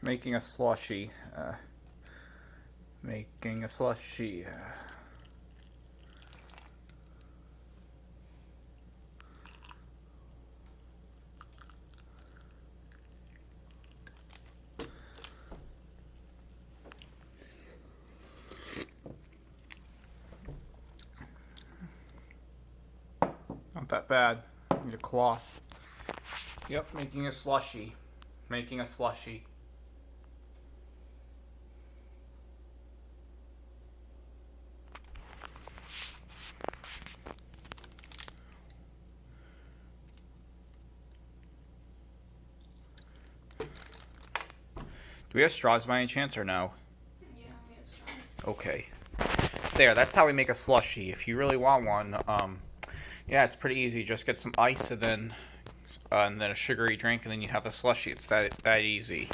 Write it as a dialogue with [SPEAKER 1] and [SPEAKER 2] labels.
[SPEAKER 1] making a slushie. Making a slushie. Not that bad. Need a cloth. Yep, making a slushie. Making a slushie. Do we have straws by any chance or no?
[SPEAKER 2] Yeah, we have straws.
[SPEAKER 1] Okay. There, that's how we make a slushie. If you really want one, yeah, it's pretty easy. Just get some ice and then a sugary drink, and then you have a slushie. It's that easy.